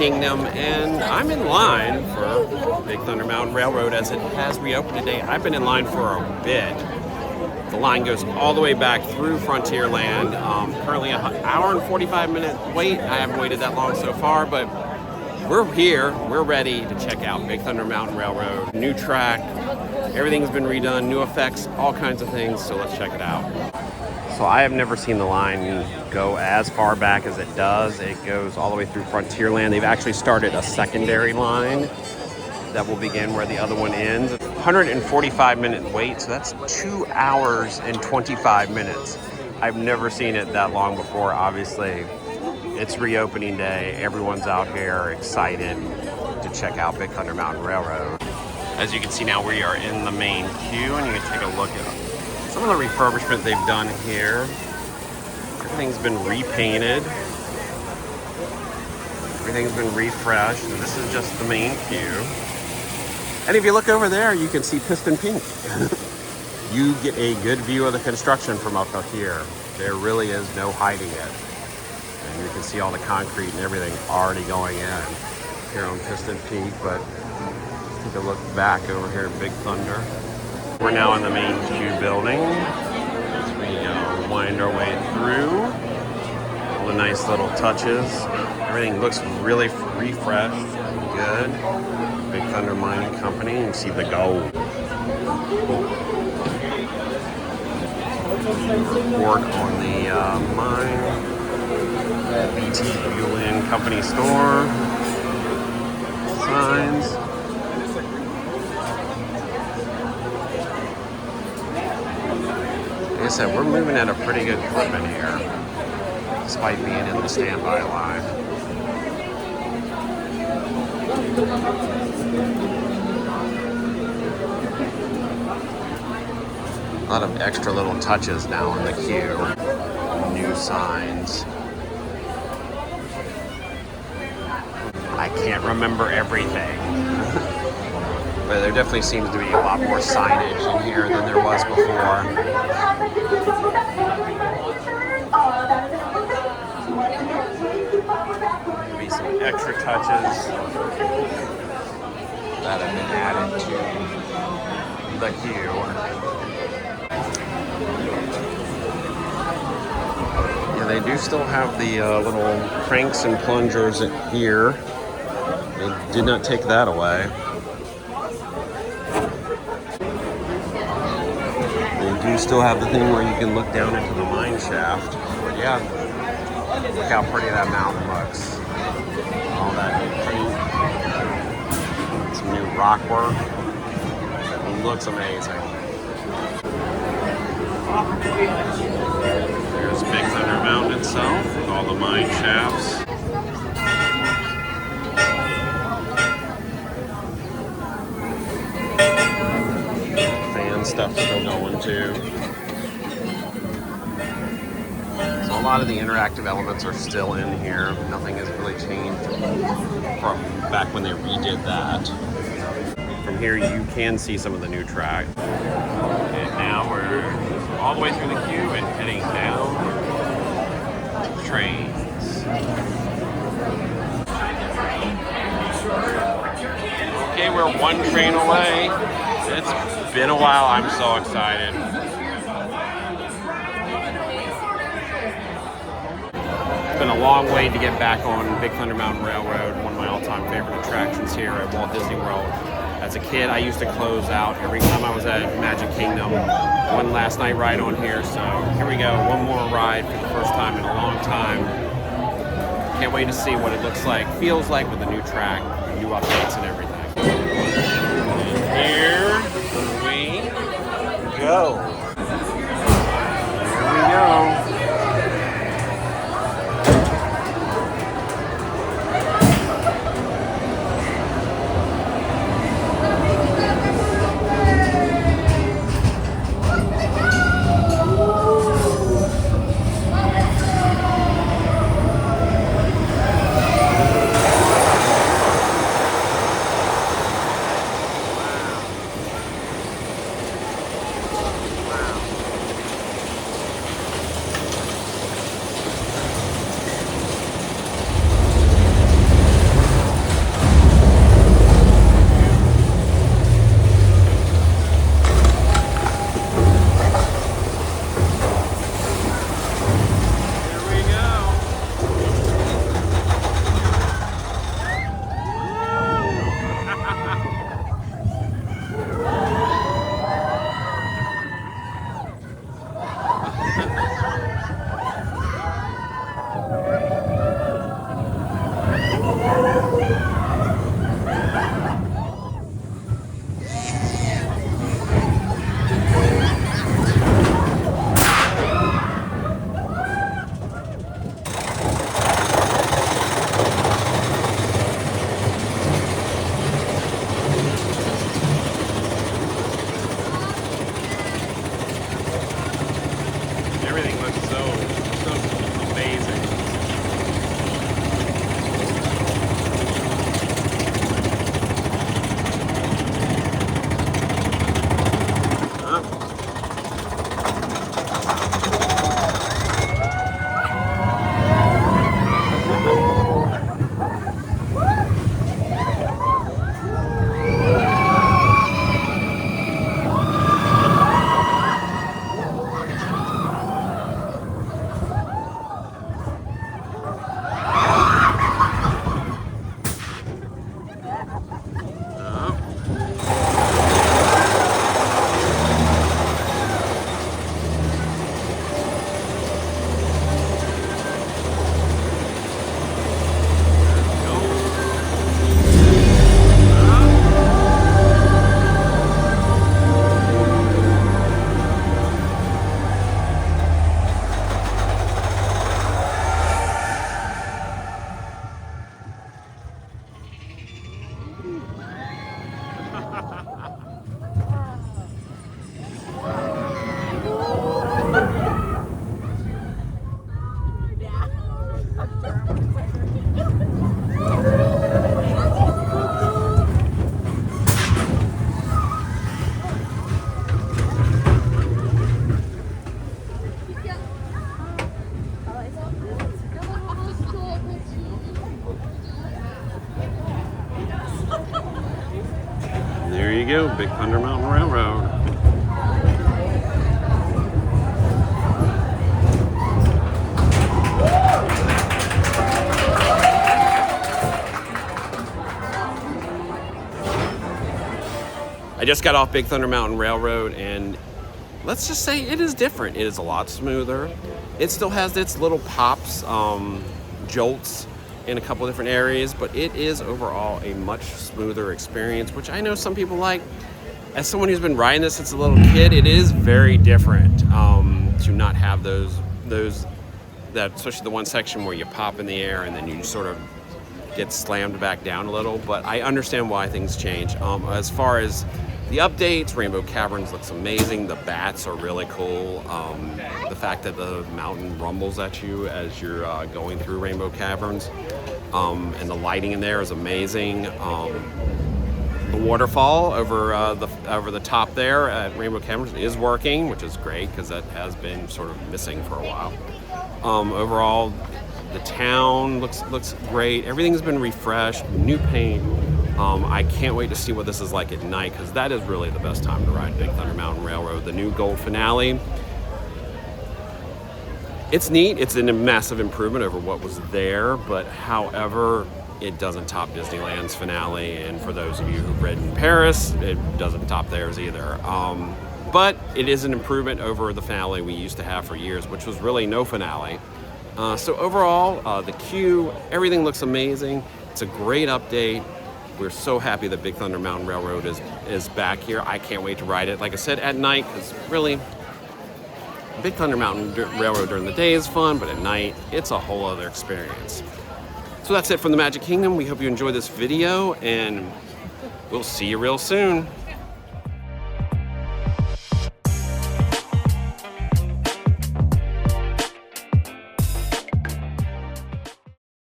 Kingdom, and I'm in line for Big Thunder Mountain Railroad as it has reopened today. I've been in line for a bit. The line goes all the way back through Frontierland. Currently an hour and 45-minute wait. I haven't waited that long so far, but we're here. We're ready to check out Big Thunder Mountain Railroad. New track, everything's been redone, new effects, all kinds of things, so let's check it out. So I have never seen the line go as far back as it does. It goes all the way through Frontierland. They've actually started a secondary line that will begin where the other one ends. 145-minute wait, so that's 2 hours and 25 minutes. I've never seen it that long before. Obviously, it's reopening day. Everyone's out here excited to check out Big Thunder Mountain Railroad. As you can see now, we are in the main queue, and you can take a look at some of the refurbishment they've done here. Everything's been repainted. Everything's been refreshed, and this is just the main queue. And if you look over there, you can see Piston Pink. You get a good view of the construction from up here. There really is no hiding it. And you can see all the concrete and everything already going in here on Piston Peak. But take a look back over here at Big Thunder. We're now in the main queue building as we wind our way through. All the nice little touches. Everything looks really refreshed and good. Big Thunder Mining Company. You can see the gold. Report on the mine. BT Fueling Company store. Signs. Like I said, we're moving at a pretty good clip in here, despite being in the standby line. A lot of extra little touches now in the queue. New signs. I can't remember everything. But there definitely seems to be a lot more signage in here than there was before. Maybe some extra touches that have been added to the queue. Yeah, they do still have the little cranks and plungers here. They did not take that away. They do still have the thing where you can look down into the mine shaft. But yeah, look how pretty that mountain looks. All that paint, some new rock work. It looks amazing. There's Big Thunder Mountain itself with all the mine shafts. Fan stuff still going too. So a lot of the interactive elements are still in here. Nothing has really changed from back when they redid that. From here you can see some of the new track. And now we're all the way through the queue and heading down to trains. Okay, we're one train away. It's been a while. I'm so excited. It's been a long wait to get back on Big Thunder Mountain Railroad, one of my all-time favorite attractions here at Walt Disney World. As a kid, I used to close out every time I was at Magic Kingdom. One last night ride on here, so here we go. One more ride for the first time in a long time. Can't wait to see what it looks like, feels like with the new track, new updates and everything. And here we go. Here we go. Everything looks so amazing. There you go, Big Thunder Mountain Railroad. I just got off Big Thunder Mountain Railroad, and let's just say it is different. It is a lot smoother. It still has its little pops, jolts in a couple different areas, but it is overall a much smoother experience, which I know some people like. As someone who's been riding this since a little kid, it is very different to not have that, especially the one section where you pop in the air and then you sort of get slammed back down a little. But I understand why things change. As far as the updates, Rainbow Caverns looks amazing. The bats are really cool. The fact that the mountain rumbles at you as you're going through Rainbow Caverns, and the lighting in there is amazing. The waterfall over the top there at Rainbow Caverns is working, which is great because that has been sort of missing for a while. Overall, the town looks great. Everything's been refreshed, new paint. I can't wait to see what this is like at night, because that is really the best time to ride Big Thunder Mountain Railroad. The new gold finale. It's neat. It's a massive improvement over what was there, but however, it doesn't top Disneyland's finale. And for those of you who've ridden Paris, it doesn't top theirs either. But it is an improvement over the finale we used to have for years, which was really no finale. So overall, the queue, everything looks amazing. It's a great update. We're so happy that Big Thunder Mountain Railroad is back here. I can't wait to ride it, like I said, at night, because really, Big Thunder Mountain Railroad during the day is fun, but at night, it's a whole other experience. So that's it from the Magic Kingdom. We hope you enjoyed this video, and we'll see you real soon.